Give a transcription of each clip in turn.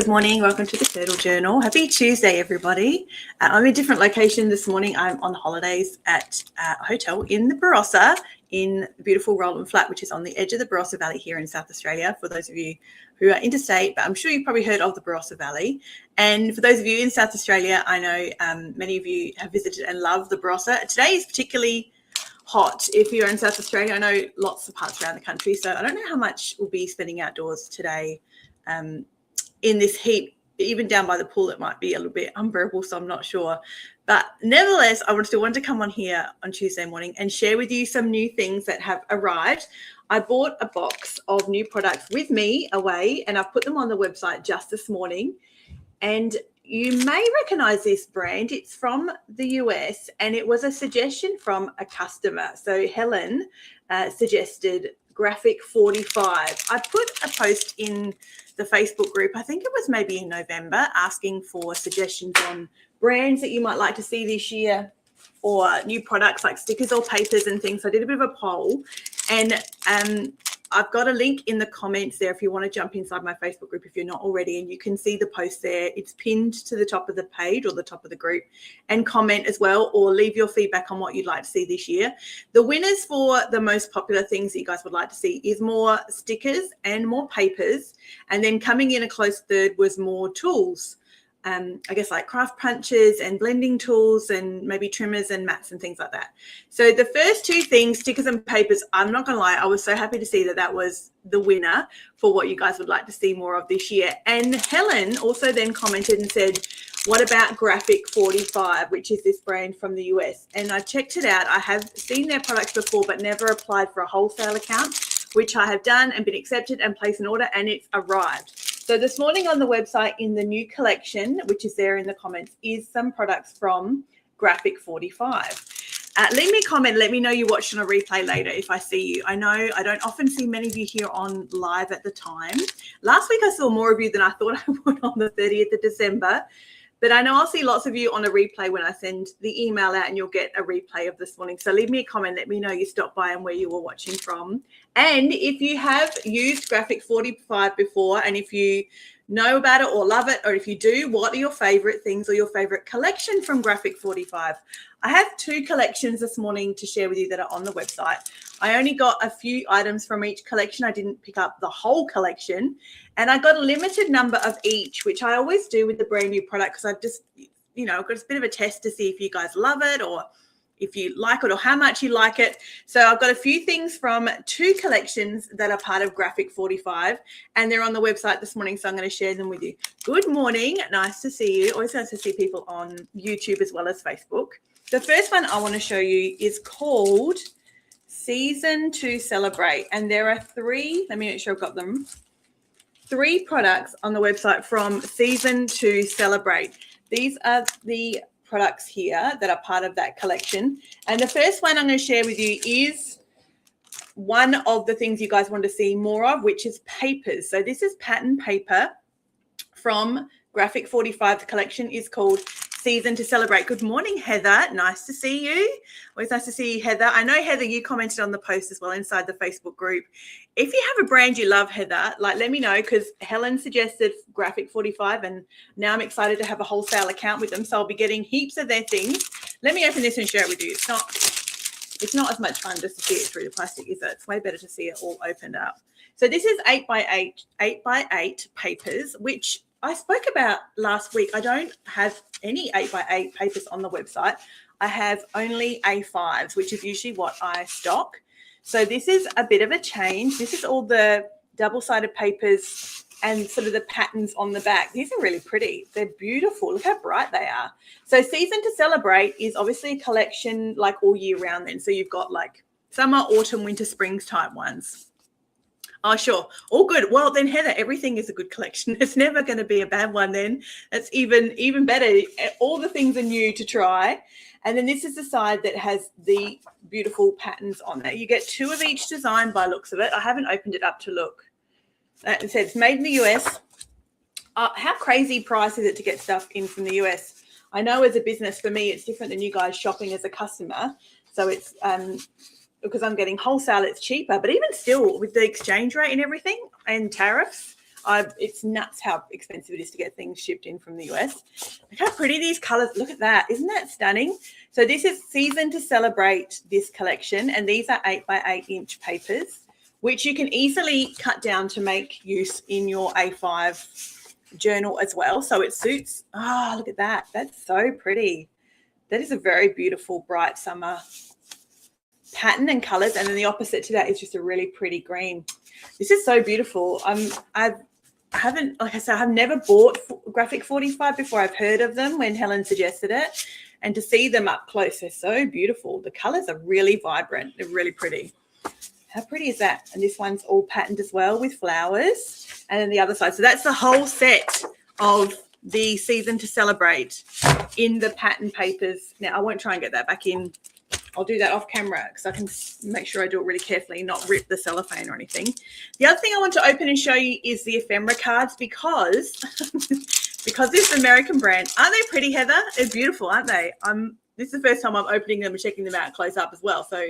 morning. Welcome to the Turtle Journal. Happy Tuesday, everybody. I'm in a different location this morning. I'm on holidays at a hotel in the Barossa in the beautiful Roland Flat, which is on the edge of the Barossa Valley here in South Australia, for those of you who are interstate, but I'm sure you've probably heard of the Barossa Valley. And for those of you in South Australia, I know many of you have visited and love the Barossa. Today is particularly hot if you're in South Australia. I know lots of parts around the country, so I don't know how much we'll be spending outdoors today in this heat. Even down by the pool it might be a little bit unbearable, so I'm not sure. But nevertheless, I wanted to come on here on Tuesday morning and share with you some new things that have arrived. I bought a box of new products with me away, and I've put them on the website just this morning. And you may recognize this brand. It's from the US, and it was a suggestion from a customer. So Helen suggested Graphic 45. I put a post in the Facebook group, I think it was maybe in November, asking for suggestions on brands that you might like to see this year, or new products like stickers or papers and things. So I did a bit of a poll, and I've got a link in the comments there if you want to jump inside my Facebook group if you're not already, and you can see the post there. It's pinned to the top of the page or the top of the group, and comment as well, or leave your feedback on what you'd like to see this year. The winners for the most popular things that you guys would like to see is more stickers and more papers, and then coming in a close third was more tools. I guess like craft punches and blending tools and maybe trimmers and mats and things like that. So the first two things, stickers and papers, I'm not going to lie, I was so happy to see that that was the winner for what you guys would like to see more of this year. And Helen also then commented and said, what about Graphic 45, which is this brand from the US? And I checked it out. I have seen their products before, but never applied for a wholesale account, which I have done and been accepted and placed an order, and it's arrived. So this morning on the website in the new collection, which is there in the comments, is some products from Graphic 45. Leave me a comment. Let me know you watched on a replay later if I see you. I know I don't often see many of you here on live at the time. Last week I saw more of you than I thought I would on the 30th of December. But I know I'll see lots of you on a replay when I send the email out, and you'll get a replay of this morning. So leave me a comment. Let me know you stopped by and where you were watching from. And if you have used Graphic 45 before, and if you know about it or love it, or if you do, what are your favorite things or your favorite collection from Graphic 45? I have two collections this morning to share with you that are on the website. I only got a few items from each collection. I didn't pick up the whole collection, and I got a limited number of each, which I always do with the brand new product, because I've just, got a bit of a test to see if you guys love it or if you like it or how much you like it. So I've got a few things from two collections that are part of Graphic 45, and they're on the website this morning, so I'm going to share them with you. Good morning. Nice to see you. Always nice to see people on YouTube as well as Facebook. The first one I want to show you is called Season to Celebrate, and there are three, let me make sure I've got them, three products on the website from Season to Celebrate. These are the products here that are part of that collection, and the first one I'm going to share with you is one of the things you guys want to see more of, which is papers. So this is pattern paper from Graphic 45. The collection is called Season to Celebrate. Good morning, Heather. Nice to see you. Always nice to see you, Heather. I know, Heather, you commented on the post as well inside the Facebook group. If you have a brand you love, Heather, let me know, because Helen suggested Graphic 45, and now I'm excited to have a wholesale account with them, so I'll be getting heaps of their things. Let me open this and share it with you. It's not as much fun just to see it through the plastic, is it? It's way better to see it all opened up. So this is 8x8 papers, which I spoke about last week. I don't have any 8x8 papers on the website. I have only A5s, which is usually what I stock. So this is a bit of a change. This is all the double-sided papers and sort of the patterns on the back. These are really pretty. They're beautiful. Look how bright they are. So Season to Celebrate is obviously a collection like all year round then. So you've got like summer, autumn, winter, springs type ones. Oh, sure. All good. Well, then, Heather, everything is a good collection. It's never going to be a bad one then. That's even better. All the things are new to try. And then this is the side that has the beautiful patterns on there. You get two of each design by looks of it. I haven't opened it up to look. It says made in the US. How crazy price is it to get stuff in from the US? I know as a business, for me, it's different than you guys shopping as a customer. So it's because I'm getting wholesale, it's cheaper. But even still, with the exchange rate and everything and tariffs, It's nuts how expensive it is to get things shipped in from the US. Look how pretty these colors. Look at that. Isn't that stunning? So this is Season to Celebrate this collection, and these are 8 by 8 inch papers, which you can easily cut down to make use in your A5 journal as well. So it suits. Oh, look at that. That's so pretty. That is a very beautiful bright summer pattern and colors, and then the opposite to that is just a really pretty green. This is so beautiful. I haven't, like I said, I've never bought Graphic 45 before. I've heard of them when Helen suggested it, and to see them up close, they're so beautiful. The colors are really vibrant. They're really pretty. How pretty is that? And this one's all patterned as well with flowers, and then the other side. So that's the whole set of the Season to Celebrate in the pattern papers. Now I won't try and get that back in. I'll do that off camera because I can make sure I do it really carefully, not rip the cellophane or anything. The other thing I want to open and show you is the ephemera cards because this is an American brand. Aren't they pretty, Heather? They're beautiful, aren't they? This is the first time I'm opening them and checking them out close up as well. So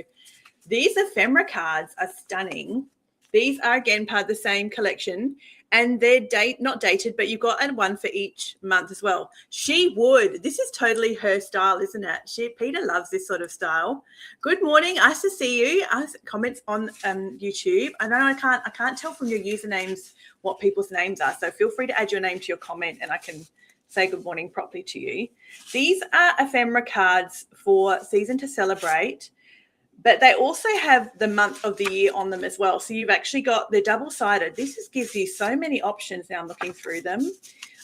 these ephemera cards are stunning. These are, again, part of the same collection. And they're not dated, but you've got one for each month as well. She would. This is totally her style, isn't it? Peter loves this sort of style. Good morning. Nice to see you. Comments on YouTube. I know I can't tell from your usernames what people's names are, so feel free to add your name to your comment and I can say good morning properly to you. These are ephemera cards for Season to Celebrate, but they also have the month of the year on them as well. So you've actually got, they're double-sided. This gives you so many options now I'm looking through them.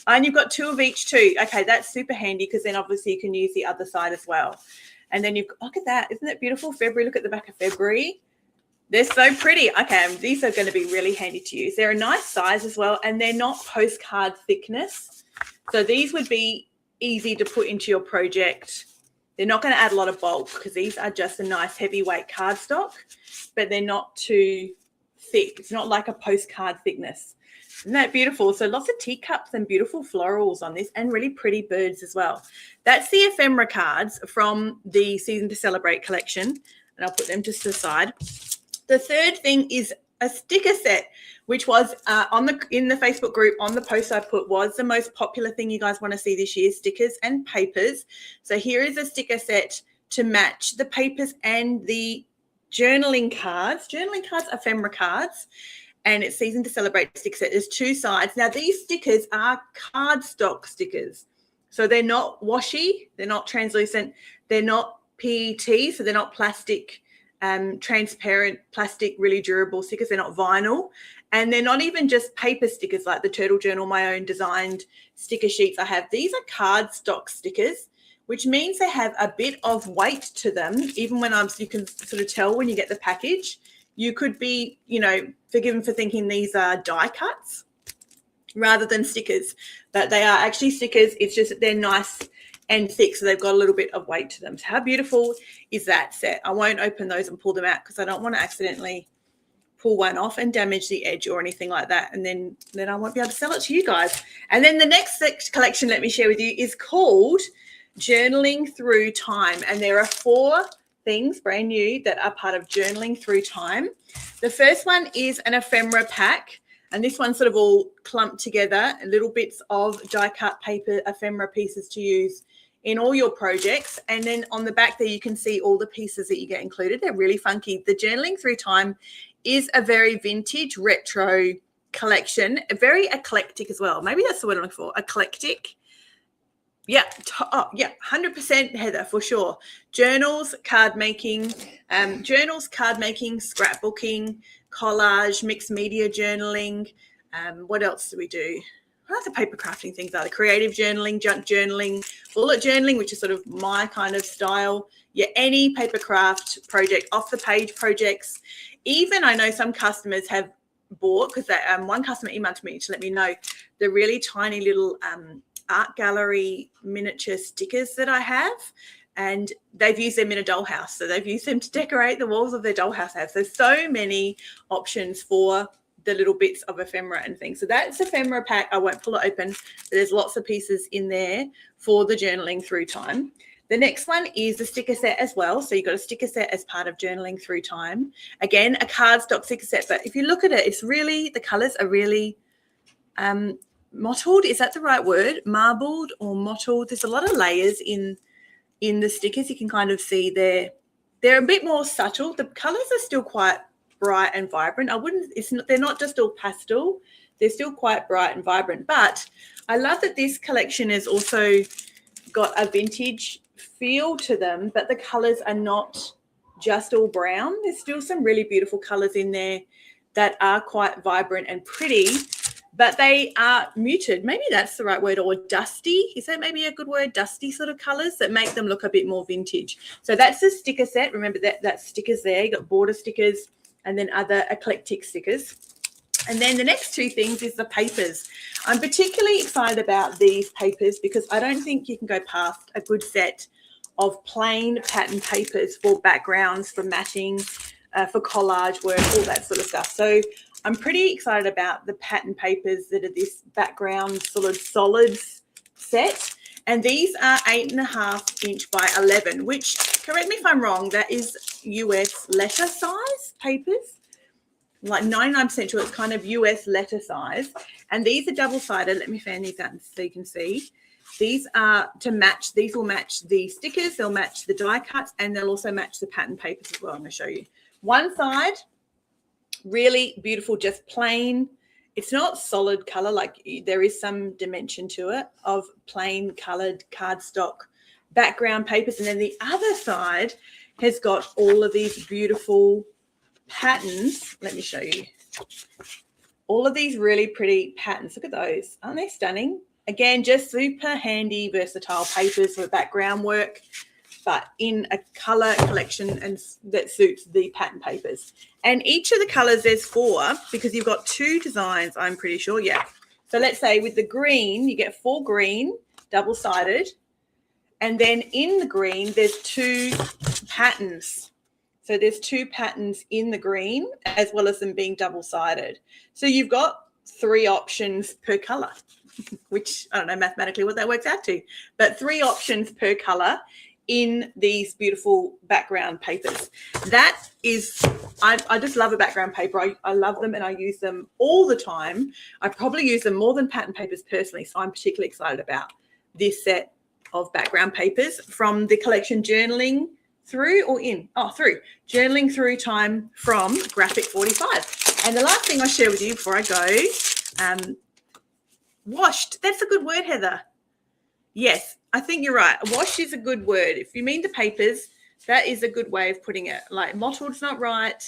And you've got 2 of each too. Okay, that's super handy because then obviously you can use the other side as well. And then look at that. Isn't that beautiful? February, look at the back of February. They're so pretty. Okay, these are going to be really handy to use. They're a nice size as well, and they're not postcard thickness. So these would be easy to put into your project. They're not going to add a lot of bulk because these are just a nice heavyweight cardstock, but they're not too thick. It's not like a postcard thickness. Isn't that beautiful? So lots of teacups and beautiful florals on this and really pretty birds as well. That's the ephemera cards from the Season to Celebrate collection, and I'll put them just to the side. The third thing is a sticker set, which was in the Facebook group on the post I put, was the most popular thing you guys want to see this year, stickers and papers. So here is a sticker set to match the papers and the journaling cards. Journaling cards, ephemera cards, and it's Season to Celebrate sticker set. There's 2 sides. Now these stickers are cardstock stickers. So they're not washy, they're not translucent, they're not PET, so they're not plastic, transparent plastic, really durable stickers. They're not vinyl, and they're not even just paper stickers like the Turtle Journal, my own designed sticker sheets I have. These are cardstock stickers, which means they have a bit of weight to them. Even when you can sort of tell when you get the package. You could be, forgiven for thinking these are die cuts rather than stickers, but they are actually stickers. It's just that they're nice and thick, so they've got a little bit of weight to them. So how beautiful is that set? I won't open those and pull them out because I don't want to accidentally pull one off and damage the edge or anything like that, and then I won't be able to sell it to you guys. And then the next collection, let me share with you, is called Journaling Through Time, and there are 4 things brand new that are part of Journaling Through Time. The first one is an ephemera pack, and this one's sort of all clumped together, little bits of die cut paper ephemera pieces to use in all your projects. And then on the back there, you can see all the pieces that you get included. They're really funky. The Journaling Through Time is a very vintage retro collection, very eclectic as well. Maybe that's the word I'm looking for, eclectic. Yeah, 100% Heather, for sure. Journals, card making, scrapbooking, collage, mixed media journaling. What else do we do? What other paper crafting things are there? Creative journaling, junk journaling, bullet journaling, which is sort of my kind of style. Yeah, any paper craft project, off the page projects. Even I know some customers have bought, because one customer emailed to me to let me know the really tiny little art gallery miniature stickers that I have, and they've used them in a dollhouse. So they've used them to decorate the walls of their dollhouse house. There's so many options for the little bits of ephemera and things. So that's ephemera pack. I won't pull it open, but there's lots of pieces in there for the Journaling Through Time. The next one is a sticker set as well. So you've got a sticker set as part of Journaling Through Time. Again, a cardstock sticker set, but if you look at it, it's really, the colors are really mottled. Is that the right word? Marbled or mottled. There's a lot of layers in the stickers. You can kind of see they're a bit more subtle. The colors are still quite bright and vibrant. They're not just all pastel. They're still quite bright and vibrant. But I love that this collection has also got a vintage feel to them, but the colors are not just all brown. There's still some really beautiful colors in there that are quite vibrant and pretty, but they are muted. Maybe that's the right word, or dusty. Is that maybe a good word? Dusty sort of colors that make them look a bit more vintage. So that's the sticker set. Remember that stickers there. You got border stickers and then other eclectic stickers. And then the next two things is the papers. I'm particularly excited about these papers because I don't think you can go past a good set of plain pattern papers for backgrounds, for matting, for collage work, all that sort of stuff. So I'm pretty excited about the pattern papers that are this background sort of solids set. And these are 8.5 inch by 11, which, correct me if I'm wrong, that is US letter size papers. Like 99% sure it's kind of US letter size. And these are double-sided. Let me fan these out so you can see. These are to match. These will match the stickers. They'll match the die cuts, and they'll also match the pattern papers as well. I'm going to show you. One side, really beautiful, just plain. It's not solid color. Like there is some dimension to it of plain colored cardstock background papers. And then the other side has got all of these beautiful patterns. Let me show you. All of these really pretty patterns. Look at those. Aren't they stunning? Again, just super handy, versatile papers for background work, but in a color collection and that suits the pattern papers. And each of the colors, there's 4 because you've got 2 designs, I'm pretty sure. Yeah. So let's say with the green, you get 4 green, double-sided. And then in the green, there's 2 patterns. So there's 2 patterns in the green as well as them being double-sided. So you've got 3 options per color, which I don't know mathematically what that works out to, but 3 options per color in these beautiful background papers. That is, I just love a background paper. I love them and I use them all the time. I probably use them more than pattern papers personally, so I'm particularly excited about this set of background papers from the collection Journaling Through Journaling Through Time from Graphic 45. And the last thing I'll share with you before I go, washed. That's a good word, Heather. Yes, I think you're right. Washed is a good word. If you mean the papers, that is a good way of putting it. Like mottled's not right,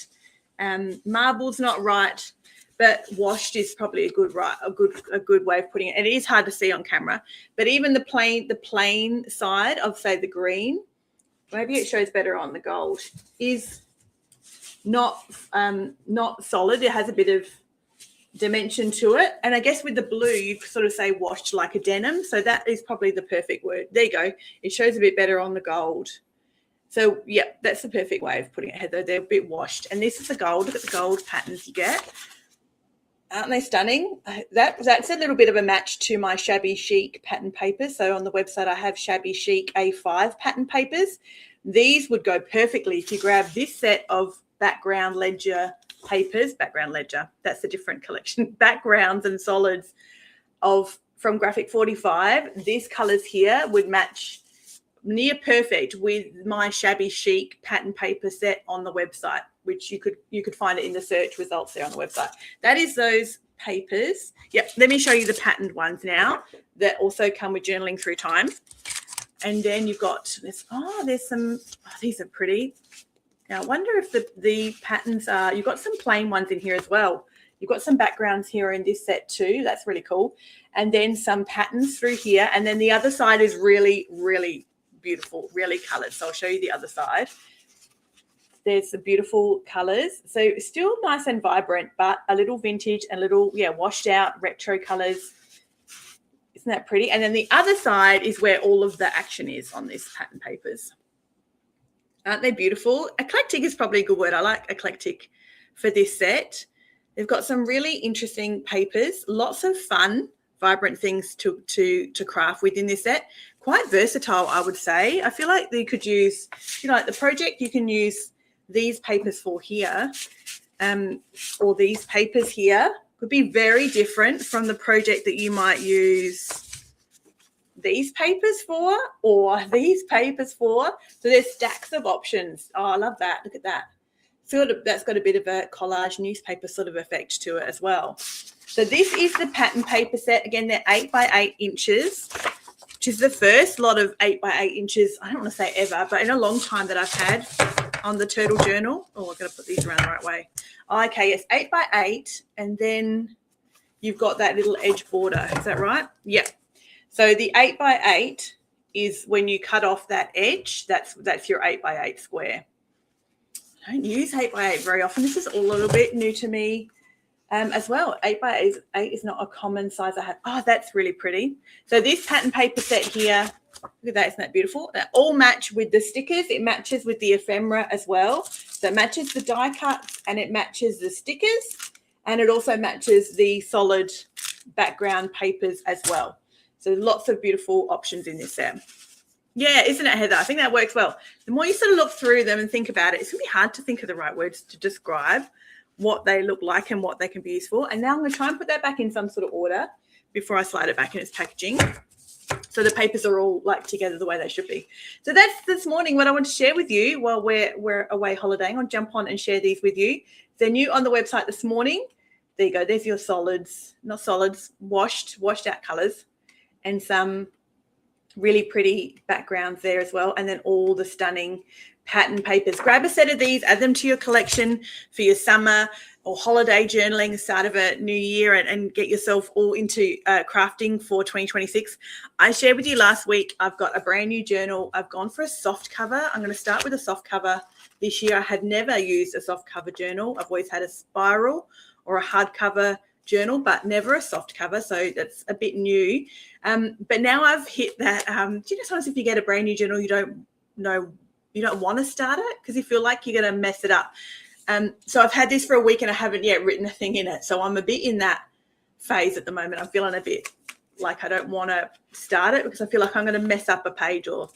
marbled's not right, but washed is probably a good way of putting it. And it is hard to see on camera, but even the plain side of, say, the green, maybe it shows better on the gold, is not solid. It has a bit of dimension to it. And I guess with the blue, you sort of say washed like a denim. So that is probably the perfect word. There you go. It shows a bit better on the gold. So, yeah, that's the perfect way of putting it, Heather. They're a bit washed. And this is the gold. Look at the gold patterns you get. Aren't they stunning? That's a little bit of a match to my Shabby Chic pattern papers. So on the website, I have Shabby Chic A5 pattern papers. These would go perfectly if you grab this set of background ledger papers, that's a different collection, backgrounds and solids from Graphic 45. These colors here would match near perfect with my Shabby Chic pattern paper set on the website, which you could find it in the search results there on the website. That is those papers. Yep, let me show you the patterned ones now that also come with Journaling Through Time. And then you've got this, there's some, these are pretty. Now, I wonder if the patterns are, you've got some plain ones in here as well. You've got some backgrounds here in this set too. That's really cool. And then some patterns through here. And then the other side is really, really beautiful, really coloured. So I'll show you the other side. There's the beautiful colours. So still nice and vibrant, but a little vintage and a little, washed out retro colours. Isn't that pretty? And then the other side is where all of the action is on these pattern papers. Aren't they beautiful? Eclectic is probably a good word. I like eclectic for this set. They've got some really interesting papers, lots of fun, vibrant things to craft within this set. Quite versatile, I would say. I feel like you could use, like the project, you can use these papers for here, or these papers here, could be very different from the project that you might use these papers for or these papers for. So there's stacks of options. Oh, I love that. Look at that. That's got a bit of a collage newspaper sort of effect to it as well. So this is the pattern paper set. Again, they're 8 by 8 inches, which is the first lot of 8 by 8 inches. I don't want to say ever, but in a long time that I've had on the Turtle Journal. Oh, I've got to put these around the right way. Oh, okay, yes, 8 by 8, and then you've got that little edge border. Is that right? Yeah. So the 8 by 8 is when you cut off that edge. That's your 8 by 8 square. I don't use 8 by 8 very often. This is all a little bit new to me as well. 8 by 8 is not a common size I have. Oh, that's really pretty. So this pattern paper set here, look at that. Isn't that beautiful? They all match with the stickers. It matches with the ephemera as well. So it matches the die cuts and it matches the stickers, and it also matches the solid background papers as well. So lots of beautiful options in this set. Yeah, isn't it, Heather? I think that works well. The more you sort of look through them and think about it, it's going to be hard to think of the right words to describe what they look like and what they can be used for. And now I'm going to try and put that back in some sort of order before I slide it back in its packaging, so the papers are all like together the way they should be. So that's this morning what I want to share with you while we're away holidaying. I'll jump on and share these with you. They're new on the website this morning. There you go. There's your solids, not solids, washed out colours, and some really pretty backgrounds there as well. And then all the stunning pattern papers. Grab a set of these, add them to your collection for your summer or holiday journaling, the start of a new year, and get yourself all into crafting for 2026. I shared with you last week, I've got a brand new journal. I've gone for a soft cover. I'm going to start with a soft cover this year. I had never used a soft cover journal. I've always had a spiral or a hardcover journal, but never a soft cover. So that's a bit new. But now I've hit that. Do you know sometimes if you get a brand new journal, you don't want to start it because you feel like you're going to mess it up. So I've had this for a week and I haven't yet written a thing in it. So I'm a bit in that phase at the moment. I'm feeling a bit like I don't want to start it because I feel like I'm going to mess up a page, or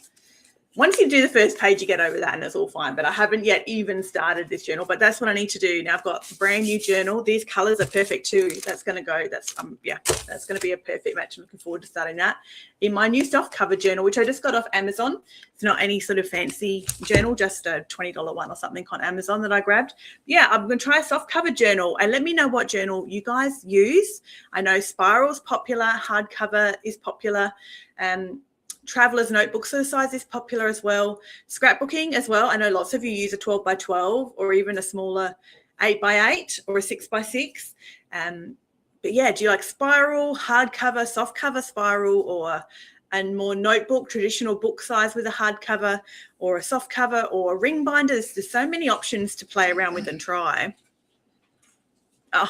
once you do the first page, you get over that and it's all fine. But I haven't yet even started this journal, but that's what I need to do. Now I've got a brand new journal. These colors are perfect too. That's going to go, that's going to be a perfect match. I'm looking forward to starting that in my new soft cover journal, which I just got off Amazon. It's not any sort of fancy journal, just a $20 one or something on Amazon that I grabbed. Yeah, I'm going to try a soft cover journal and let me know what journal you guys use. I know Spiral's popular, hardcover is popular. Traveler's notebook sort of size is popular as well. Scrapbooking as well. I know lots of you use a 12 by 12 or even a smaller 8 by 8 or a 6 by 6. But yeah, do you like spiral, hardcover, soft cover spiral, or a more notebook, traditional book size with a hardcover, or a soft cover, or a ring binder? There's so many options to play around with and try. Oh,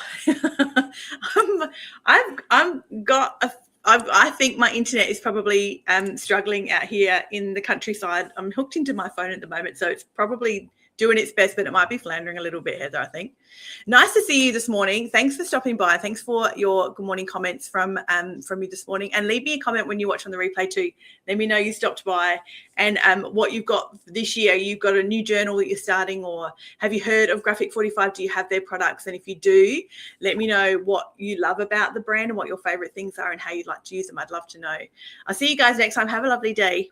I think my internet is probably struggling out here in the countryside. I'm hooked into my phone at the moment, so it's probably doing its best, but it might be floundering a little bit, Heather, I think. Nice to see you this morning. Thanks for stopping by. Thanks for your good morning comments from you this morning. And leave me a comment when you watch on the replay too. Let me know you stopped by and what you've got this year. You've got a new journal that you're starting, or have you heard of Graphic 45? Do you have their products? And if you do, let me know what you love about the brand and what your favorite things are and how you'd like to use them. I'd love to know. I'll see you guys next time. Have a lovely day.